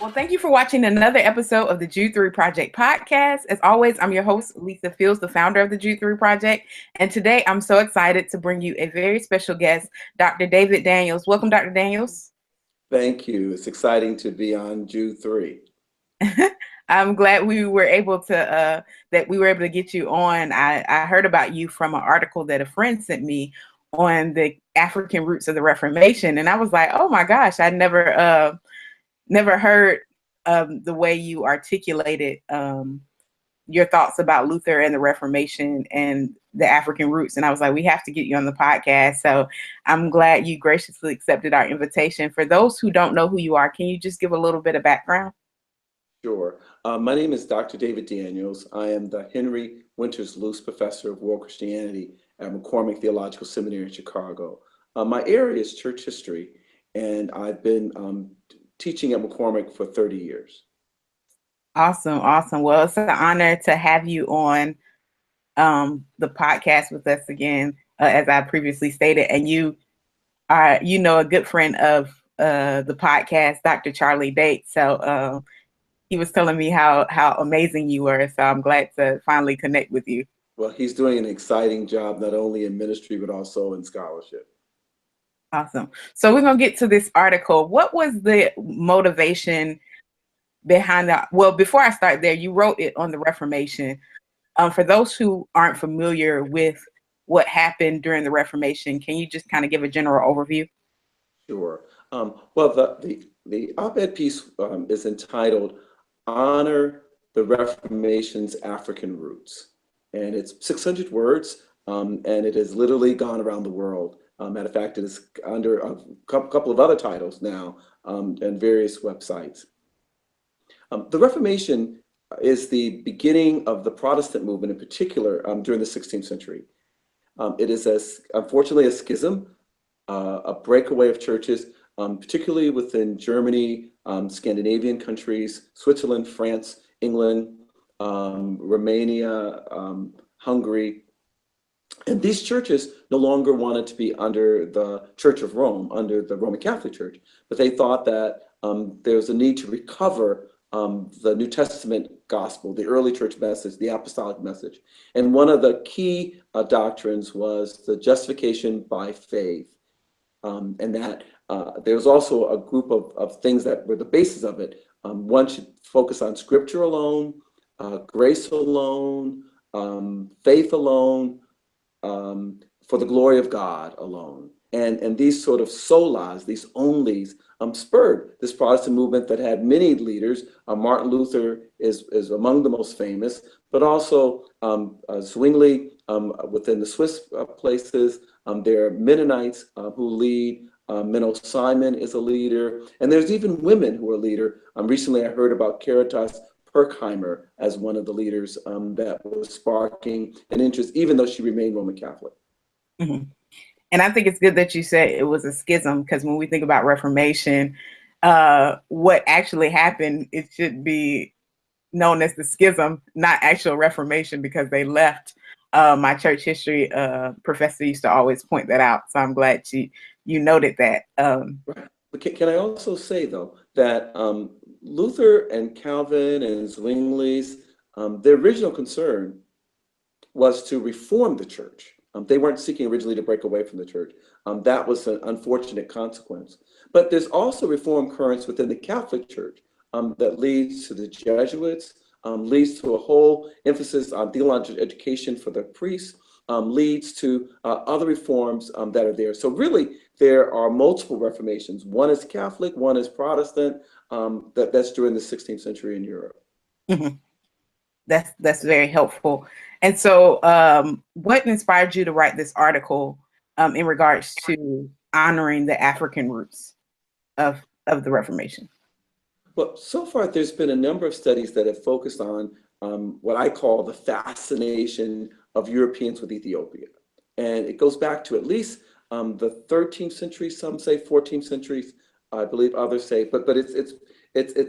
Well, thank you for watching another episode of the Jude 3 Project podcast. As always, I'm your host, Lisa Fields, the founder of the Jude 3 Project. And today I'm so excited to bring you a very special guest, Dr. David Daniels. Welcome, Dr. Daniels. Thank you. It's exciting to be on Jude 3. I'm glad we were able to get you on. I heard about you from an article that a friend sent me on the African roots of the Reformation, and I was like, oh my gosh, I never heard the way you articulated your thoughts about Luther and the Reformation and the African roots. And I was like, we have to get you on the podcast. So I'm glad you graciously accepted our invitation. For those who don't know who you are, can you just give a little bit of background? Sure. My name is Dr. David Daniels. I am the Henry Winters Luce Professor of World Christianity at McCormick Theological Seminary in Chicago. My area is church history, and I've been teaching at McCormick for 30 years. Awesome. Well, it's an honor to have you on the podcast with us again, as I previously stated. And you are, a good friend of the podcast, Dr. Charlie Date. So he was telling me how amazing you were. So I'm glad to finally connect with you. Well, he's doing an exciting job, not only in ministry, but also in scholarship. Awesome. So we're going to get to this article. What was the motivation behind that? Well, before I start there, you wrote it on the Reformation. For those who aren't familiar with what happened during the Reformation, can you just kind of give a general overview? Sure. Well, the op-ed piece is entitled "Honor the Reformation's African Roots," and it's 600 words, and it has literally gone around the world. Matter of fact, it is under a couple of other titles now and various websites. The Reformation is the beginning of the Protestant movement, in particular during the 16th century. It is, unfortunately, a schism, a breakaway of churches, particularly within Germany, Scandinavian countries, Switzerland, France, England, Romania, Hungary. And these churches no longer wanted to be under the Church of Rome, under the Roman Catholic Church, but they thought that there was a need to recover the New Testament gospel, the early church message, the apostolic message. And one of the key doctrines was the justification by faith. And that there was also a group of things that were the basis of it. One should focus on scripture alone, grace alone, faith alone, for the glory of God alone. And these sort of solas, these onlys, spurred this Protestant movement that had many leaders. Martin Luther is among the most famous, but also Zwingli within the Swiss places. There are Mennonites who lead. Menno Simon is a leader, and there's even women who are a leader. Recently, I heard about Caritas Perkheimer as one of the leaders that was sparking an interest, even though she remained Roman Catholic. Mm-hmm. And I think it's good that you said it was a schism, because when we think about Reformation, what actually happened, it should be known as the schism, not actual Reformation, because they left. My church history professor used to always point that out. So I'm glad you noted that. Right. But can I also say, though, that Luther and Calvin and Zwingli's, their original concern was to reform the church. They weren't seeking originally to break away from the church. That was an unfortunate consequence. But there's also reform currents within the Catholic Church that leads to the Jesuits, leads to a whole emphasis on theological education for the priests, leads to other reforms that are there. So really, there are multiple reformations. One is Catholic, one is Protestant. That's during the 16th century in Europe. Mm-hmm. That's very helpful. And so what inspired you to write this article in regards to honoring the African roots of the Reformation? Well, so far, there's been a number of studies that have focused on what I call the fascination of Europeans with Ethiopia. And it goes back to at least the 13th century, some say 14th centuries, I believe others say, but it's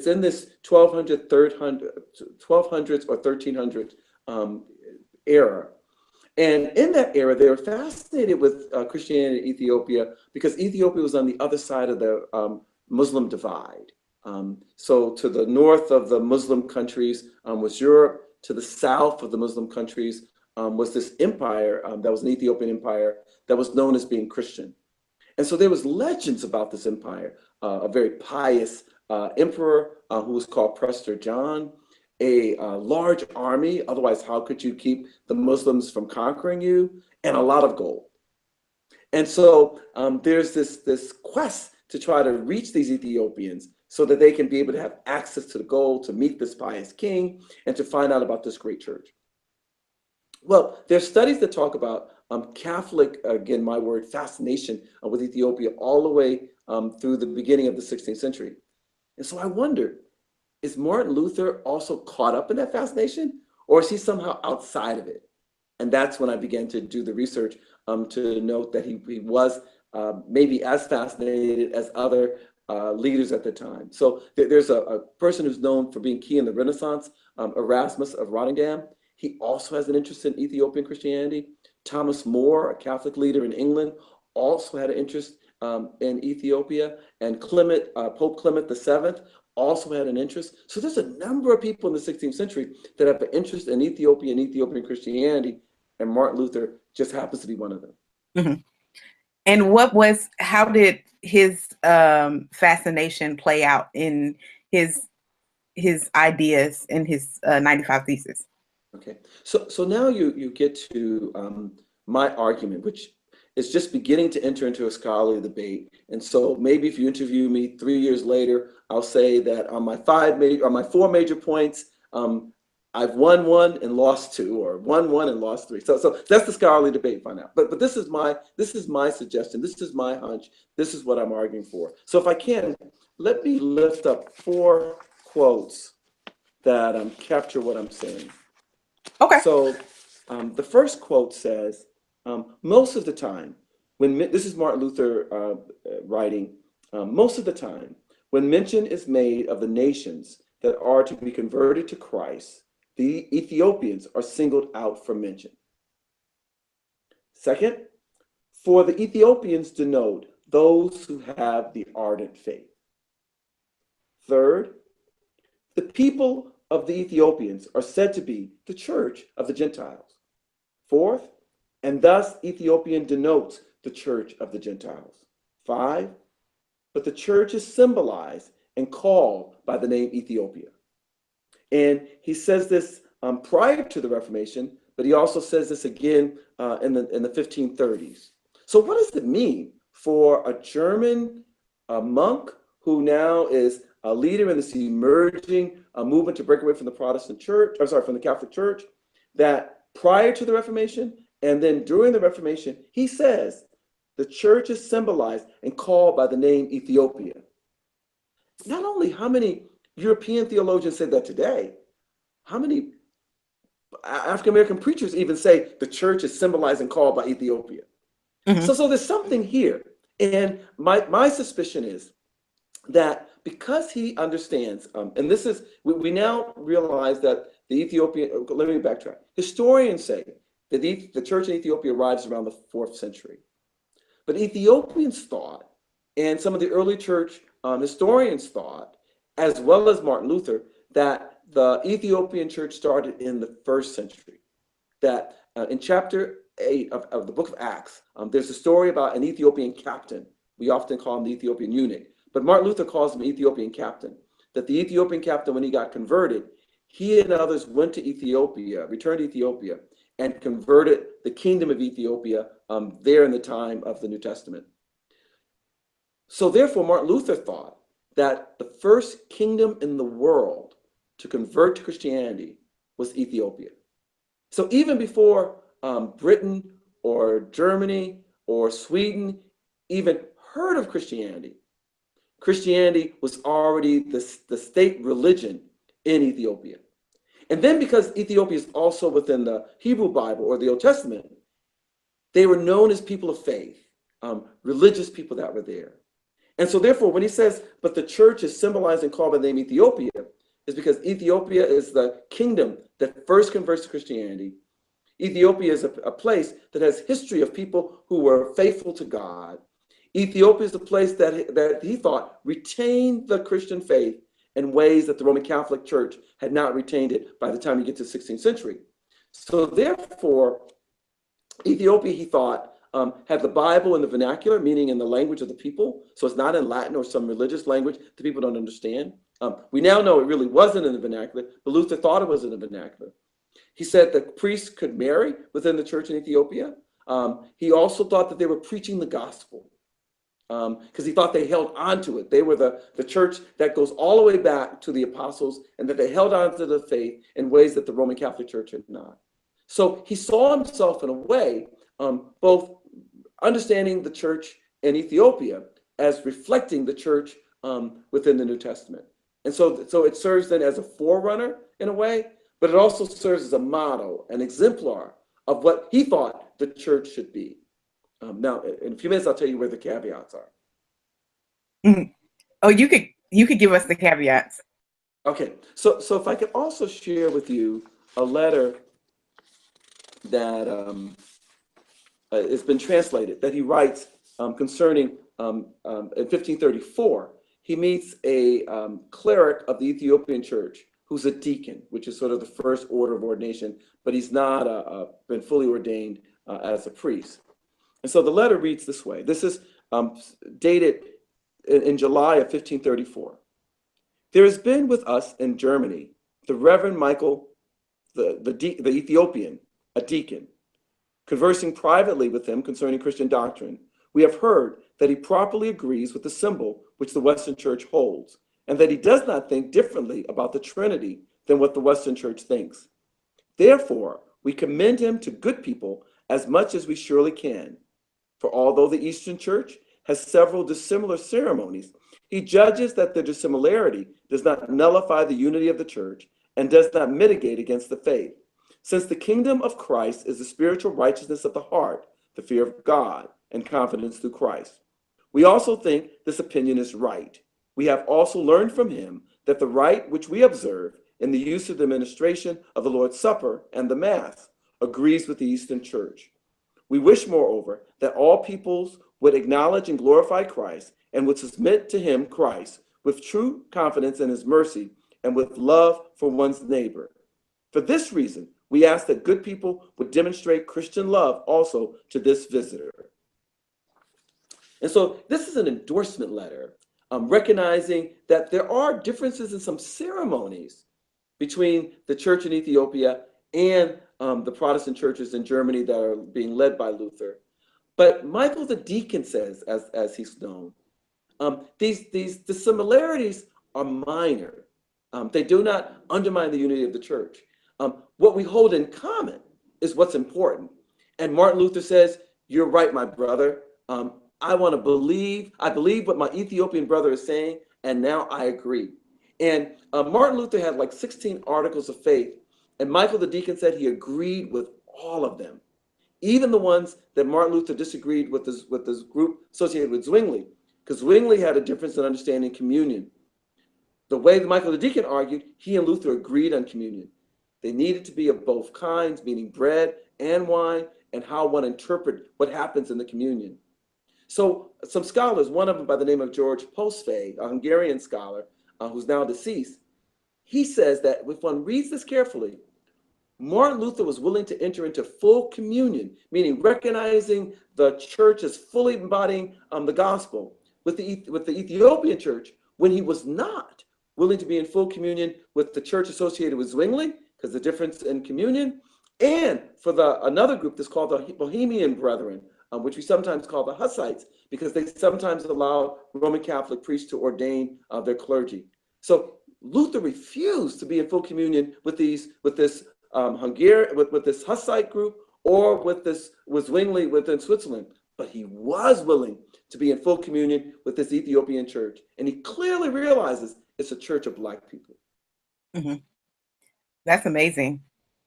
in this 1200s or 1300s era. And in that era, they were fascinated with Christianity in Ethiopia because Ethiopia was on the other side of the Muslim divide. So to the north of the Muslim countries was Europe. To the south of the Muslim countries was this empire that was an Ethiopian empire that was known as being Christian. And so there was legends about this empire, a very pious emperor who was called Prester John, a large army, otherwise how could you keep the Muslims from conquering you, and a lot of gold. And so there's this quest to try to reach these Ethiopians so that they can be able to have access to the gold, to meet this pious king, and to find out about this great church. Well, there's studies that talk about Catholic, again, my word, fascination with Ethiopia all the way through the beginning of the 16th century. And so I wondered, is Martin Luther also caught up in that fascination, or is he somehow outside of it? And that's when I began to do the research to note that he was maybe as fascinated as other leaders at the time. So there's a person who's known for being key in the Renaissance, Erasmus of Rotterdam. He also has an interest in Ethiopian Christianity. Thomas More, a Catholic leader in England, also had an interest in Ethiopia. And Pope Clement VII also had an interest. So there's a number of people in the 16th century that have an interest in Ethiopia and Ethiopian Christianity, and Martin Luther just happens to be one of them. Mm-hmm. And how did his fascination play out in his ideas in his 95 Thesis? Okay, so now you get to my argument, which is just beginning to enter into a scholarly debate. And so maybe if you interview me 3 years later, I'll say that on my four major points, I've won one and lost two, or won one and lost three. So that's the scholarly debate by now. But this is my suggestion. This is my hunch. This is what I'm arguing for. So if I can, let me lift up 4 quotes that capture what I'm saying. Okay. So the first quote says, most of the time, this is Martin Luther writing, most of the time, when mention is made of the nations that are to be converted to Christ, the Ethiopians are singled out for mention. Second, for the Ethiopians denote those who have the ardent faith. Third, the people of the Ethiopians are said to be the church of the Gentiles. Fourth, and thus Ethiopian denotes the church of the Gentiles. 5, but the church is symbolized and called by the name Ethiopia. And he says this prior to the Reformation, but he also says this again in the 1530s. So what does it mean for a German monk who now is a leader in this emerging movement to break away from the Protestant church, from the Catholic Church, that prior to the Reformation and then during the Reformation, he says the church is symbolized and called by the name Ethiopia. Not only how many European theologians say that today, how many African-American preachers even say the church is symbolized and called by Ethiopia. Mm-hmm. So there's something here. And my suspicion is that because he understands, and this is, we now realize that the Ethiopian, let me backtrack. Historians say that the church in Ethiopia arrives around the 4th century. But Ethiopians thought, and some of the early church historians thought, as well as Martin Luther, that the Ethiopian church started in the 1st century. That in chapter 8 of the book of Acts, there's a story about an Ethiopian captain. We often call him the Ethiopian eunuch, but Martin Luther calls him Ethiopian captain. That the Ethiopian captain, when he got converted, he and others went to Ethiopia, returned to Ethiopia, and converted the kingdom of Ethiopia there in the time of the New Testament. So therefore, Martin Luther thought that the first kingdom in the world to convert to Christianity was Ethiopia. So even before Britain or Germany or Sweden even heard of Christianity, Christianity was already the state religion in Ethiopia. And then because Ethiopia is also within the Hebrew Bible or the Old Testament, they were known as people of faith, religious people that were there. And so therefore, when he says, but the church is symbolized and called by the name Ethiopia, is because Ethiopia is the kingdom that first converts to Christianity. Ethiopia is a place that has history of people who were faithful to God. Ethiopia is the place that he thought retained the Christian faith in ways that the Roman Catholic Church had not retained it by the time you get to the 16th century. So therefore, Ethiopia, he thought, had the Bible in the vernacular, meaning in the language of the people. So it's not in Latin or some religious language that people don't understand. We now know it really wasn't in the vernacular, but Luther thought it was in the vernacular. He said that priests could marry within the church in Ethiopia. He also thought that they were preaching the gospel because he thought they held on to it. They were the church that goes all the way back to the apostles, and that they held on to the faith in ways that the Roman Catholic Church had not. So he saw himself in a way, both understanding the church in Ethiopia as reflecting the church within the New Testament. And so it serves then as a forerunner in a way, but it also serves as a model, an exemplar of what he thought the church should be. Now, in a few minutes, I'll tell you where the caveats are. Mm-hmm. Oh, you could give us the caveats. Okay, so if I could also share with you a letter that has been translated, that he writes concerning in 1534. He meets a cleric of the Ethiopian church who's a deacon, which is sort of the first order of ordination, but he's not been fully ordained as a priest. And so the letter reads this way. This is dated in July of 1534. There has been with us in Germany the Reverend Michael, the Ethiopian, a deacon. Conversing privately with him concerning Christian doctrine, we have heard that he properly agrees with the symbol which the Western Church holds, and that he does not think differently about the Trinity than what the Western Church thinks. Therefore, we commend him to good people as much as we surely can. For although the Eastern Church has several dissimilar ceremonies, he judges that the dissimilarity does not nullify the unity of the church and does not mitigate against the faith. Since the kingdom of Christ is the spiritual righteousness of the heart, the fear of God, and confidence through Christ. We also think this opinion is right. We have also learned from him that the rite which we observe in the use of the administration of the Lord's Supper and the Mass agrees with the Eastern Church. We wish, moreover, that all peoples would acknowledge and glorify Christ and would submit to him, Christ, with true confidence in his mercy and with love for one's neighbor. For this reason, we ask that good people would demonstrate Christian love also to this visitor. And so this is an endorsement letter, recognizing that there are differences in some ceremonies between the church in Ethiopia and the Protestant churches in Germany that are being led by Luther. But Michael the deacon says, as he's known, the similarities are minor. They do not undermine the unity of the church. What we hold in common is what's important. And Martin Luther says, you're right, my brother. I believe what my Ethiopian brother is saying, and now I agree. And Martin Luther had like 16 articles of faith, and Michael the deacon said he agreed with all of them, even the ones that Martin Luther disagreed with this group associated with Zwingli, because Zwingli had a difference in understanding communion. The way that Michael the deacon argued, he and Luther agreed on communion. They needed to be of both kinds, meaning bread and wine, and how one interprets what happens in the communion. So some scholars, one of them by the name of George Postfay, a Hungarian scholar who's now deceased, he says that if one reads this carefully, Martin Luther was willing to enter into full communion, meaning recognizing the church as fully embodying the gospel with the Ethiopian church, when he was not willing to be in full communion with the church associated with Zwingli, because the difference in communion, and for another group that's called the Bohemian Brethren, which we sometimes call the Hussites, because they sometimes allow Roman Catholic priests to ordain their clergy. So Luther refused to be in full communion with this Hussite group or with Zwingli within Switzerland, but he was willing to be in full communion with this Ethiopian church, and he clearly realizes it's a church of Black people. Mm-hmm. That's amazing.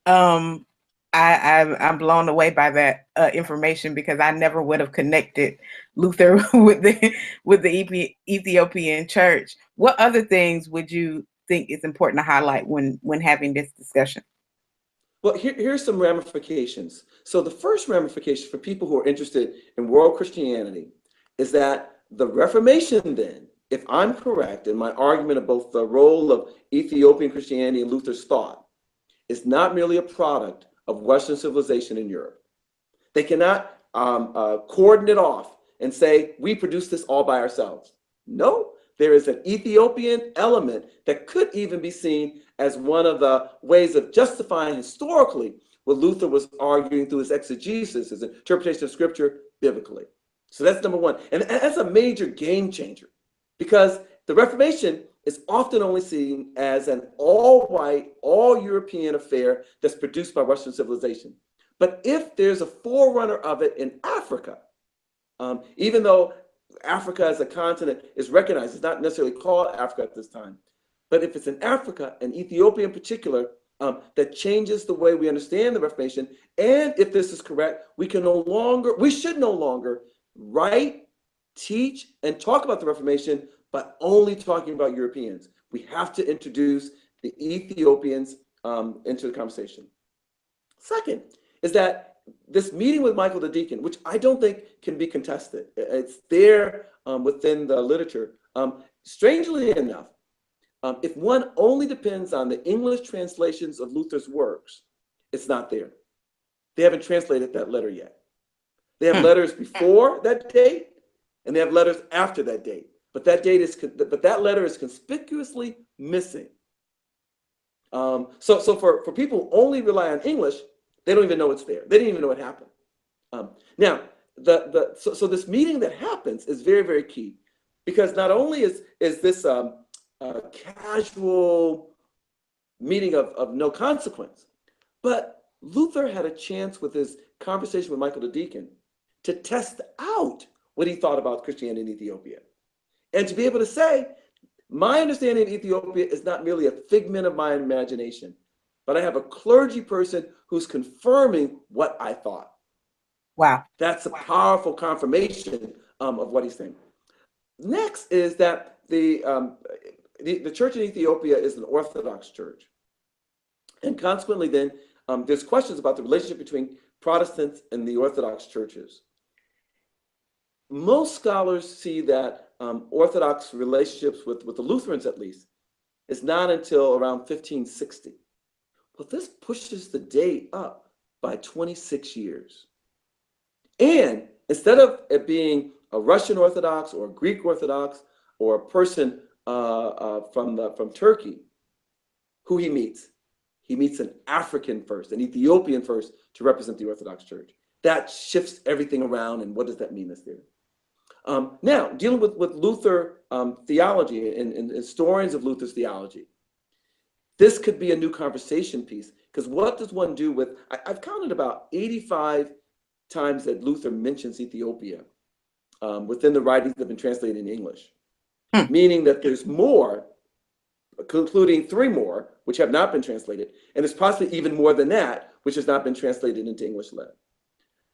I'm blown away by that information, because I never would have connected Luther with the Ethiopian church. What other things would you think is important to highlight when having this discussion? Well, here's some ramifications. So the first ramification for people who are interested in world Christianity is that the Reformation then, if I'm correct in my argument of both the role of Ethiopian Christianity and Luther's thought, is not merely a product of Western civilization in Europe. They cannot cordon it off and say, we produce this all by ourselves. No, there is an Ethiopian element that could even be seen as one of the ways of justifying historically what Luther was arguing through his exegesis, his interpretation of scripture biblically. So that's number one. And that's a major game changer, because the Reformation is often only seen as an all-white, all-European affair that's produced by Western civilization. But if there's a forerunner of it in Africa, even though Africa as a continent is recognized, it's not necessarily called Africa at this time, but if it's in Africa, and Ethiopia in particular, that changes the way we understand the Reformation. And if this is correct, we should no longer write, teach, and talk about the Reformation, but only talking about Europeans. We have to introduce the Ethiopians into the conversation. Second is that this meeting with Michael the Deacon, which I don't think can be contested, it's there within the literature. Strangely enough, if one only depends on the English translations of Luther's works, it's not there. They haven't translated that letter yet. They have letters before that date, and they have letters after that date. But that letter is conspicuously missing. So for people who only rely on English, they don't even know it's there. They didn't even know it happened. Now, so this meeting that happens is very, very key, because not only is this casual meeting of no consequence, but Luther had a chance with his conversation with Michael the Deacon to test out what he thought about Christianity in Ethiopia. And to be able to say, my understanding of Ethiopia is not merely a figment of my imagination, but I have a clergy person who's confirming what I thought. Wow. That's a powerful confirmation of what he's saying. Next is that the church in Ethiopia is an Orthodox church. And consequently then, there's questions about the relationship between Protestants and the Orthodox churches. Most scholars see that Orthodox relationships with the Lutherans, at least, is not until around 1560. Well, this pushes the date up by 26 years. And instead of it being a Russian Orthodox or a Greek Orthodox or a person from Turkey, who he meets an African first, an Ethiopian first, to represent the Orthodox Church. That shifts everything around, and what does that mean? That's there. Now, dealing with Luther theology and historians of Luther's theology, this could be a new conversation piece, because what does one do with, I've counted about 85 times that Luther mentions Ethiopia within the writings that have been translated in English, meaning that there's more, concluding 3 more, which have not been translated, and there's possibly even more than that, which has not been translated into English yet.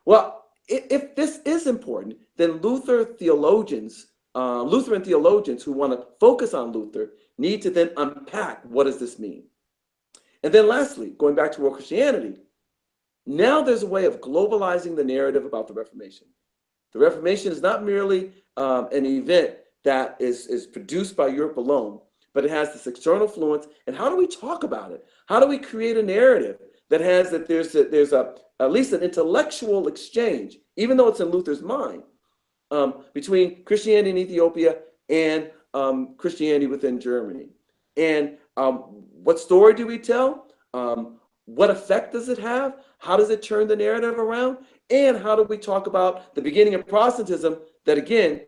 Well, if this is important, then Lutheran theologians who want to focus on Luther need to then unpack, what does this mean? And then lastly, going back to world Christianity, now there's a way of globalizing the narrative about the Reformation. The Reformation is not merely an event that is produced by Europe alone, but it has this external influence. And how do we talk about it? How do we create a narrative that has that there's at least an intellectual exchange, even though it's in Luther's mind, between Christianity in Ethiopia and Christianity within Germany? And what story do we tell? What effect does it have? How does it turn the narrative around? And how do we talk about the beginning of Protestantism that, again,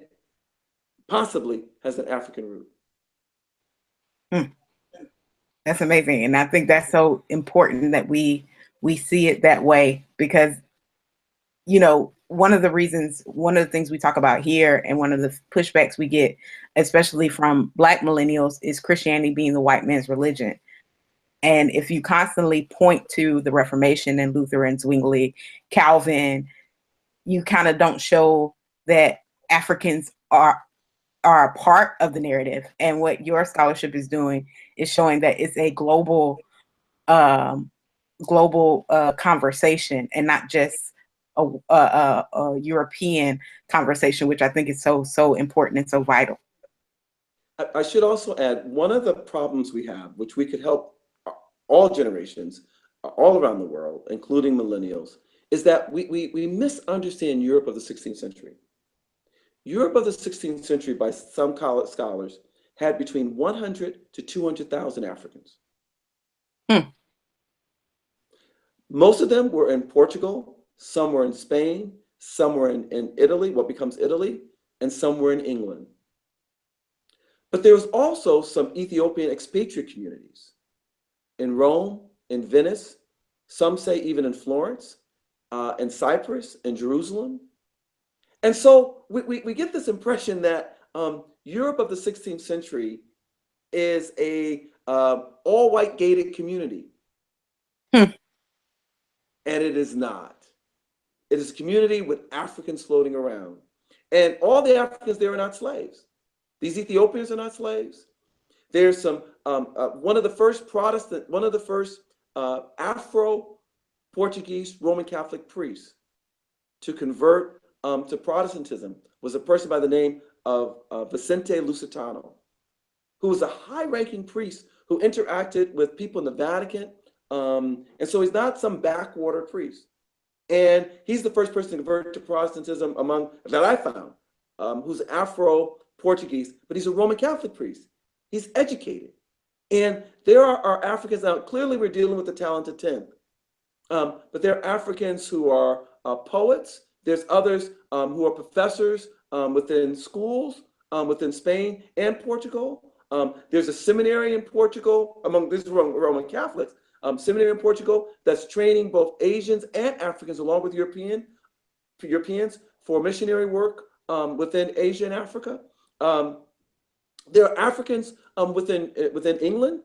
possibly has an African root? That's amazing. And I think that's so important that we see it that way, because, you know, one of the things we talk about here, and one of the pushbacks we get, especially from Black millennials, is Christianity being the white man's religion. And if you constantly point to the Reformation and Luther and Zwingli, Calvin, you kind of don't show that Africans are a part of the narrative. And what your scholarship is doing is showing that it's a global conversation, and not just a European conversation, which I think is so important and so vital. I should also add, one of the problems we have, which we could help all generations, all around the world, including millennials, is that we misunderstand Europe of the 16th century. Europe of the 16th century, by some scholars, had between 100 to 200,000 Africans. Hmm. Most of them were in Portugal, some were in Spain, some were in Italy, what becomes Italy, and some were in England. But there was also some Ethiopian expatriate communities in Rome, in Venice, some say even in Florence, in Cyprus, in Jerusalem. And so we get this impression that Europe of the 16th century is a all-white gated community. Hmm. And it is not. It is a community with Africans floating around. And all the Africans there are not slaves. These Ethiopians are not slaves. There's some, one of the first Afro-Portuguese Roman Catholic priests to convert to Protestantism was a person by the name of Vicente Lusitano, who was a high-ranking priest who interacted with people in the Vatican. And so he's not some backwater priest. And he's the first person to convert to Protestantism that I found, who's Afro-Portuguese, but he's a Roman Catholic priest. He's educated. And there are Africans now, clearly we're dealing with the talented 10, but there are Africans who are poets. There's others who are professors within schools within Spain and Portugal. There's a seminary in Portugal among these Roman Catholics, seminary in Portugal that's training both Asians and Africans along with Europeans for missionary work within Asia and Africa. There are Africans within England.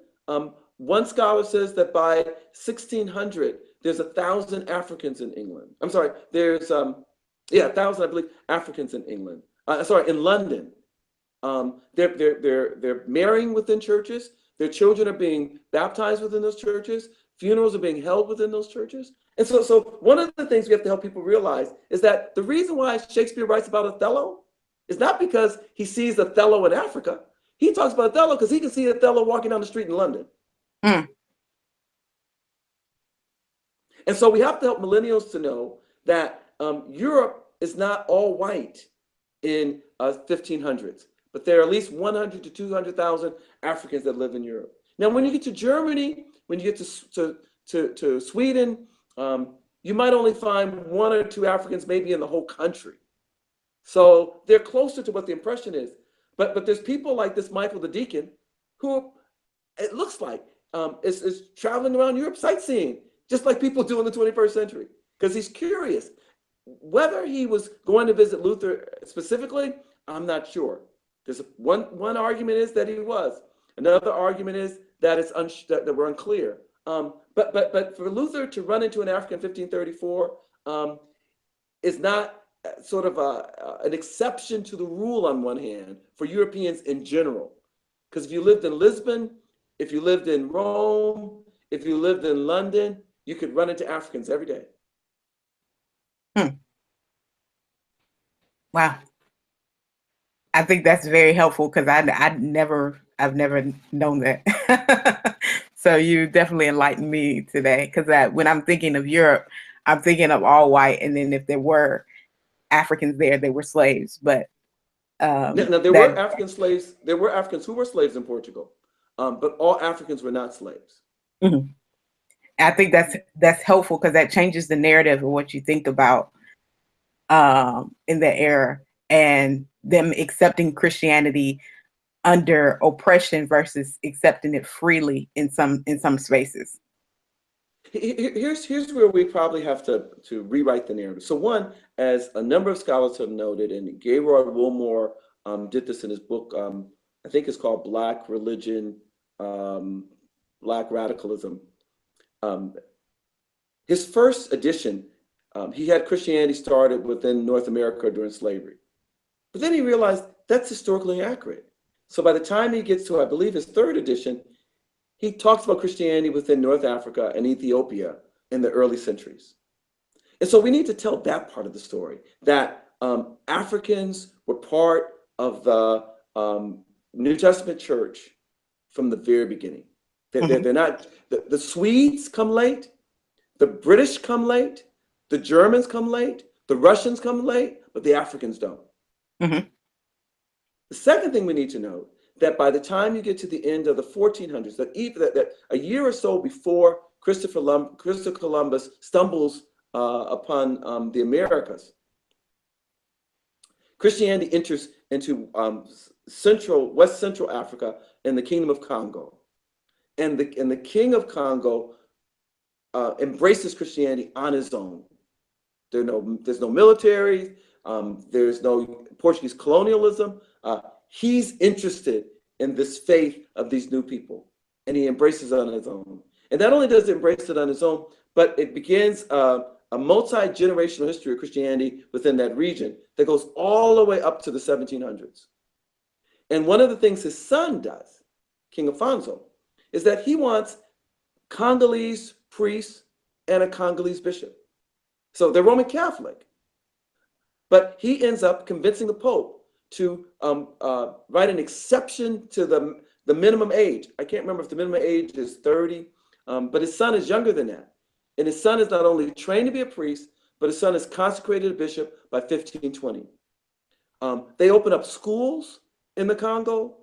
One scholar says that by 1600, there's 1,000 Africans in England. I'm sorry, there's 1,000, I believe, Africans in England. In London. They're marrying within churches. Their children are being baptized within those churches. Funerals are being held within those churches. And so one of the things we have to help people realize is that the reason why Shakespeare writes about Othello is not because he sees Othello in Africa. He talks about Othello because he can see Othello walking down the street in London. Mm. And so we have to help millennials to know that Europe is not all white in 1500s, but there are at least 100 to 200,000 Africans that live in Europe. Now, when you get to Germany, when you get to Sweden, you might only find 1 or 2 Africans maybe in the whole country. So they're closer to what the impression is. But there's people like this Michael the Deacon who it looks like is traveling around Europe sightseeing, just like people do in the 21st century, because he's curious. Whether he was going to visit Luther specifically, I'm not sure. There's one argument is that he was. Another argument is that that we're unclear. But for Luther to run into an African in 1534 is not sort of an exception to the rule on one hand for Europeans in general. Because if you lived in Lisbon, if you lived in Rome, if you lived in London, you could run into Africans every day. Wow. I think that's very helpful because I've never known that. So you definitely enlightened me today, because when I'm thinking of Europe, I'm thinking of all white, and then if there were Africans there, they were slaves. But now there were African slaves. There were Africans who were slaves in Portugal, but all Africans were not slaves. Mm-hmm. I think that's helpful because that changes the narrative of what you think about in the era, and them accepting Christianity under oppression versus accepting it freely in some spaces. Here's where we probably have to rewrite the narrative. So one, as a number of scholars have noted, and Gaylord Wilmore did this in his book, I think it's called Black Religion, Black Radicalism. His first edition, he had Christianity started within North America during slavery. But then he realized that's historically inaccurate. So by the time he gets to, I believe, his third edition, he talks about Christianity within North Africa and Ethiopia in the early centuries. And so we need to tell that part of the story, that Africans were part of the New Testament church from the very beginning. They're not, the Swedes come late, the British come late, the Germans come late, the Russians come late, but the Africans don't. Mm-hmm. The second thing we need to know, that by the time you get to the end of the 1400s, that a year or so before Christopher Columbus stumbles upon the Americas, Christianity enters into West Central Africa and the Kingdom of Congo. And the King of Congo embraces Christianity on his own. There's no military, there's no Portuguese colonialism. He's interested in this faith of these new people, and he embraces it on his own. And not only does he embrace it on his own, but it begins a multi-generational history of Christianity within that region that goes all the way up to the 1700s. And one of the things his son does, King Afonso, is that he wants Congolese priests and a Congolese bishop. So they're Roman Catholic, but he ends up convincing the Pope to write an exception to the minimum age. I can't remember if the minimum age is 30, but his son is younger than that. And his son is not only trained to be a priest, but his son is consecrated a bishop by 1520. They open up schools in the Congo.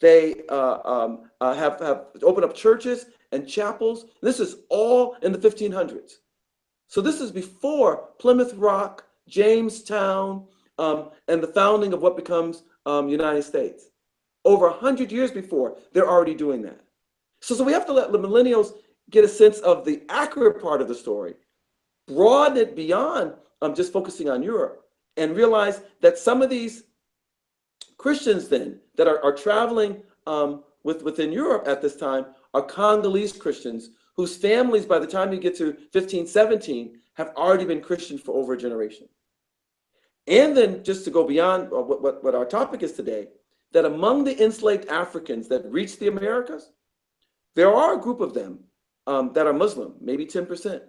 They have opened up churches and chapels. This is all in the 1500s. So this is before Plymouth Rock, Jamestown, and the founding of what becomes United States. Over 100 years before, they're already doing that. So we have to let the millennials get a sense of the accurate part of the story, broaden it beyond just focusing on Europe, and realize that some of these Christians then that are traveling within Europe at this time are Congolese Christians whose families, by the time you get to 1517, have already been Christian for over a generation. And then just to go beyond what our topic is today, that among the enslaved Africans that reached the Americas, there are a group of them that are Muslim, maybe 10%.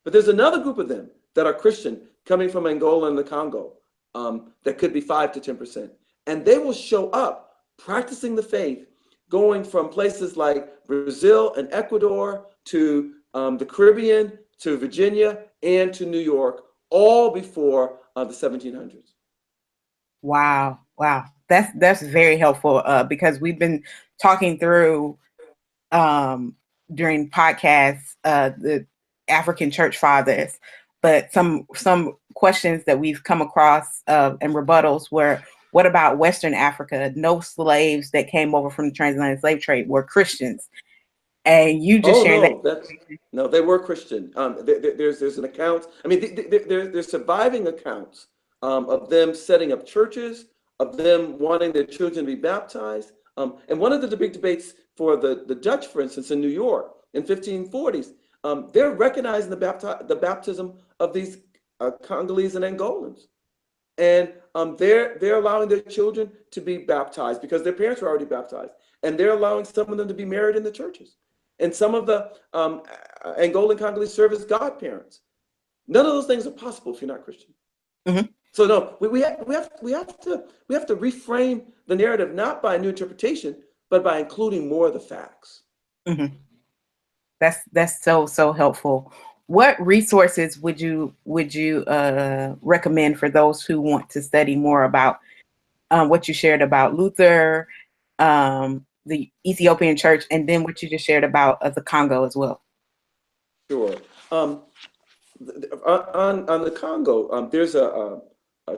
But there's another group of them that are Christian coming from Angola and the Congo that could be 5 to 10%. And they will show up practicing the faith, going from places like Brazil and Ecuador to the Caribbean, to Virginia, and to New York, all before the 1700s. Wow. That's very helpful because we've been talking through during podcasts the African church fathers, but some questions that we've come across and rebuttals were, what about Western Africa? No slaves that came over from the transatlantic slave trade were Christians. And you just shared no, they were Christian. There's an account. I mean, there's surviving accounts of them setting up churches, of them wanting their children to be baptized. And one of the big debates for the Dutch, for instance, in New York in 1540s, they're recognizing the baptism of these Congolese and Angolans. And they're allowing their children to be baptized because their parents were already baptized. And they're allowing some of them to be married in the churches. And some of the Angolan Congolese serve as godparents. None of those things are possible if you're not Christian. Mm-hmm. So no, we have to reframe the narrative, not by a new interpretation, but by including more of the facts. Mm-hmm. That's so helpful. What resources would you recommend for those who want to study more about what you shared about Luther, the Ethiopian church, and then what you just shared about the Congo as well? Sure. On the Congo, there's a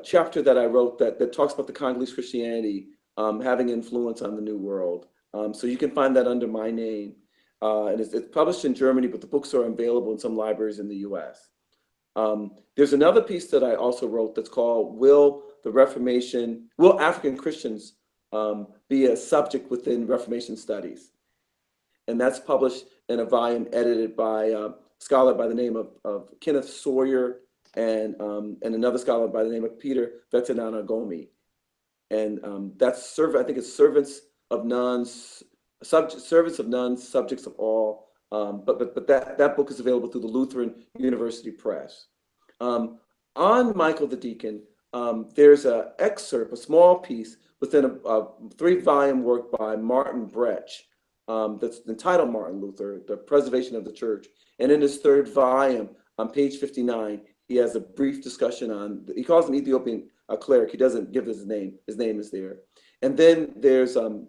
chapter that I wrote that talks about the Congolese Christianity having influence on the New World. So you can find that under my name. And it's published in Germany, but the books are available in some libraries in the US. There's another piece that I also wrote that's called Will African Christians be a subject within Reformation studies? And that's published in a volume edited by a scholar by the name of Kenneth Sawyer and another scholar by the name of Peter Vetanana Gomi. And that's I think it's Servants of Nuns, Subjects of All. But that book is available through the Lutheran University Press. On Michael the Deacon, there's an excerpt, a small piece within a 3-volume work by Martin Brecht that's entitled Martin Luther, The Preservation of the Church. And in his 3rd volume, on page 59, he has a brief discussion on, he calls him Ethiopian cleric. He doesn't give his name. His name is there. And then there's some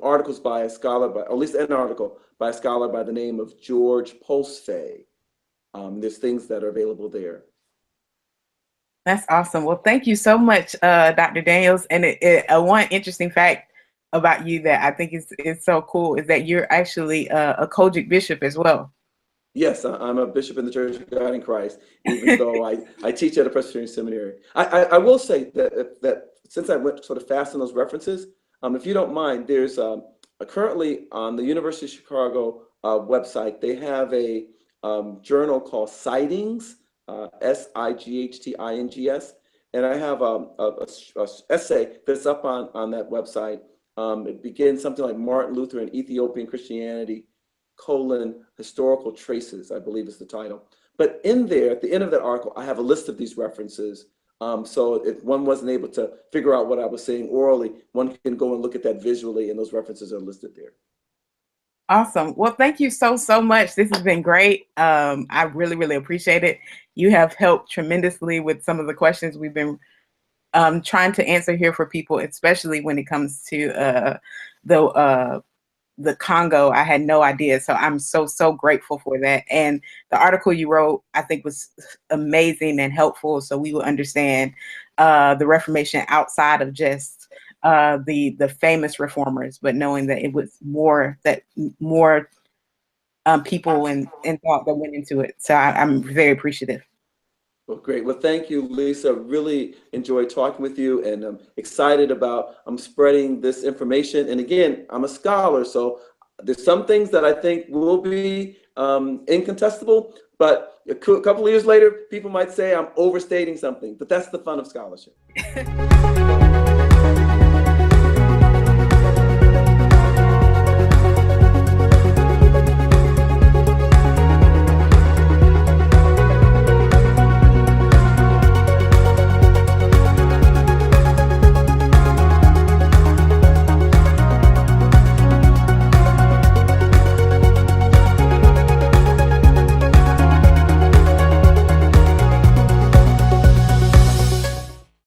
articles by a scholar, or at least an article by a scholar by the name of George Postfay. There's things that are available there. That's awesome. Well, thank you so much, Dr. Daniels. And one interesting fact about you that I think is so cool is that you're actually a Kojic bishop as well. Yes, I'm a bishop in the Church of God in Christ, even though I teach at a Presbyterian seminary. I will say that since I went sort of fast on those references, if you don't mind, there's currently on the University of Chicago website, they have a journal called Sightings, Sightings, and I have a essay that's up on that website. It begins something like Martin Luther and Ethiopian Christianity, historical traces, I believe is the title. But in there, at the end of that article, I have a list of these references. So if one wasn't able to figure out what I was saying orally, one can go and look at that visually, and those references are listed there. Awesome. Well, thank you so much. This has been great. I really, really appreciate it. You have helped tremendously with some of the questions we've been trying to answer here for people, especially when it comes to the Congo. I had no idea. So I'm so grateful for that. And the article you wrote, I think, was amazing and helpful. So we will understand the Reformation outside of just the famous reformers, but knowing that it was more people and thought that went into it. So I'm very appreciative. Well, great. Well, thank you, Lisa. Really enjoyed talking with you, and I'm excited about spreading this information. And again, I'm a scholar, so there's some things that I think will be incontestable, but a couple of years later, people might say I'm overstating something, but that's the fun of scholarship.